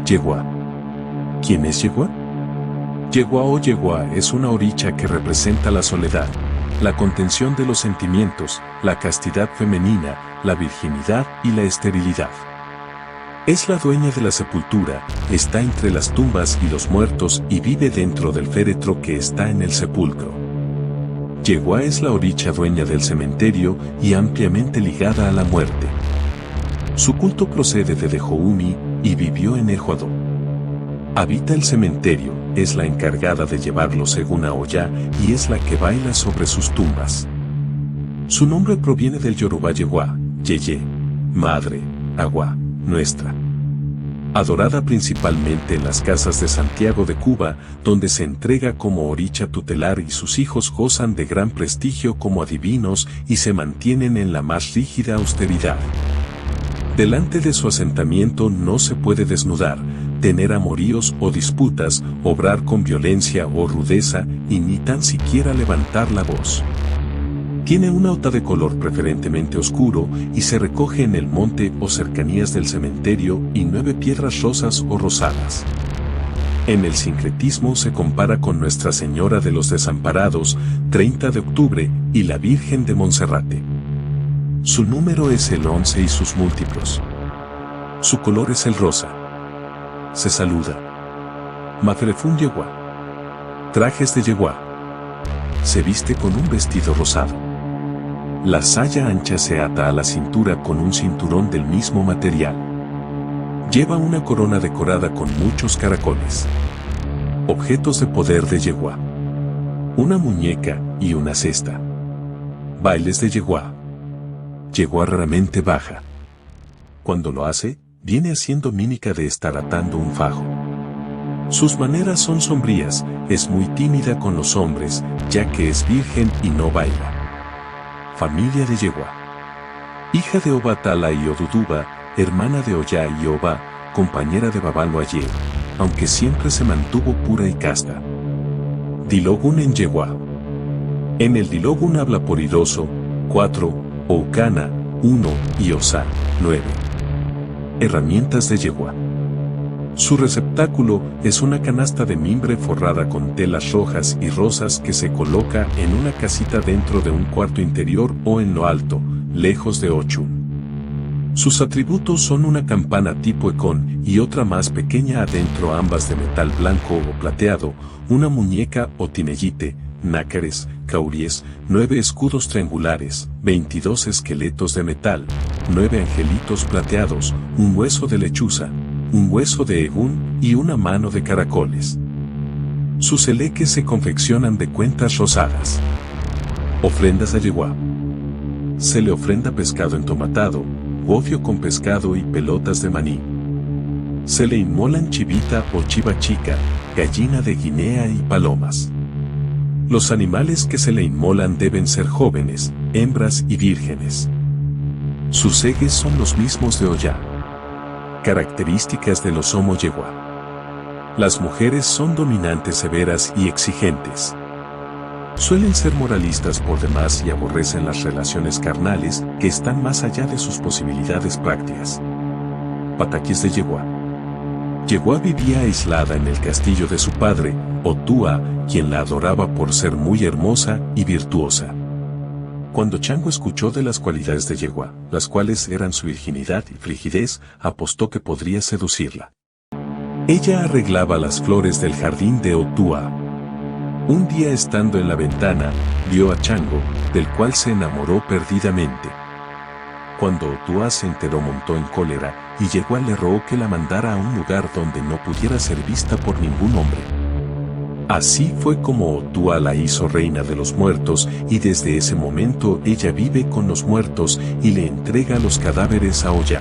Yegua. ¿Quién es Yegua? Yegua o Yegua es una oricha que representa la soledad, la contención de los sentimientos, la castidad femenina, la virginidad y la esterilidad. Es la dueña de la sepultura, está entre las tumbas y los muertos y vive dentro del féretro que está en el sepulcro. Yegua es la oricha dueña del cementerio y ampliamente ligada a la muerte. Su culto procede de Dejoumi y vivió en Ecuador. Habita el cementerio, es la encargada de llevarlo según Aoya y es la que baila sobre sus tumbas. Su nombre proviene del yoruba Yegua, Yeye, madre, agua, nuestra. Adorada principalmente en las casas de Santiago de Cuba, donde se entrega como oricha tutelar y sus hijos gozan de gran prestigio como adivinos y se mantienen en la más rígida austeridad. Delante de su asentamiento no se puede desnudar, tener amoríos o disputas, obrar con violencia o rudeza y ni tan siquiera levantar la voz. Tiene una ota de color preferentemente oscuro y se recoge en el monte o cercanías del cementerio y 9 piedras rosas o rosadas. En el sincretismo se compara con Nuestra Señora de los Desamparados, 30 de octubre, y la Virgen de Monserrate. Su número es el 11 y sus múltiplos. Su color es el rosa. Se saluda. Mafrefun Yegua. Trajes de Yegua. Se viste con un vestido rosado. La saya ancha se ata a la cintura con un cinturón del mismo material. Lleva una corona decorada con muchos caracoles. Objetos de poder de Yegua. Una muñeca y una cesta. Bailes de Yegua. Yegua raramente baja. Cuando lo hace, viene haciendo mímica de estar atando un fajo. Sus maneras son sombrías, es muy tímida con los hombres, ya que es virgen y no baila. Familia de Yegua. Hija de Obatala y Oduduba, hermana de Oya y Oba, compañera de Babalo Ayer, aunque siempre se mantuvo pura y casta. Dilogun en Yegua. En el Dilogun habla por Iroso, 4, Oukana, 1 y Osa, 9. Herramientas de Yegua. Su receptáculo es una canasta de mimbre forrada con telas rojas y rosas que se coloca en una casita dentro de un cuarto interior o en lo alto, lejos de Ochun. Sus atributos son una campana tipo ecón y otra más pequeña adentro, ambas de metal blanco o plateado, una muñeca o tinellite, nácares, cauries, 9 escudos triangulares, 22 esqueletos de metal, 9 angelitos plateados, un hueso de lechuza, un hueso de egún y una mano de caracoles. Sus eleques se confeccionan de cuentas rosadas. Ofrendas a Yegua. Se le ofrenda pescado entomatado, gofio con pescado y pelotas de maní. Se le inmolan chivita o chiva chica, gallina de Guinea y palomas. Los animales que se le inmolan deben ser jóvenes, hembras y vírgenes. Sus ejes son los mismos de Oya. Características de los Omo Yegua. Las mujeres son dominantes, severas y exigentes. Suelen ser moralistas por demás y aborrecen las relaciones carnales que están más allá de sus posibilidades prácticas. Pataquis de Yegua. Yegua vivía aislada en el castillo de su padre, Otua, quien la adoraba por ser muy hermosa y virtuosa. Cuando Chango escuchó de las cualidades de Yegua, las cuales eran su virginidad y frigidez, apostó que podría seducirla. Ella arreglaba las flores del jardín de Otua. Un día, estando en la ventana, vio a Chango, del cual se enamoró perdidamente. Cuando Otua se enteró, montó en cólera, y Yegua le rogó que la mandara a un lugar donde no pudiera ser vista por ningún hombre. Así fue como Otua la hizo reina de los muertos, y desde ese momento ella vive con los muertos y le entrega los cadáveres a Oya.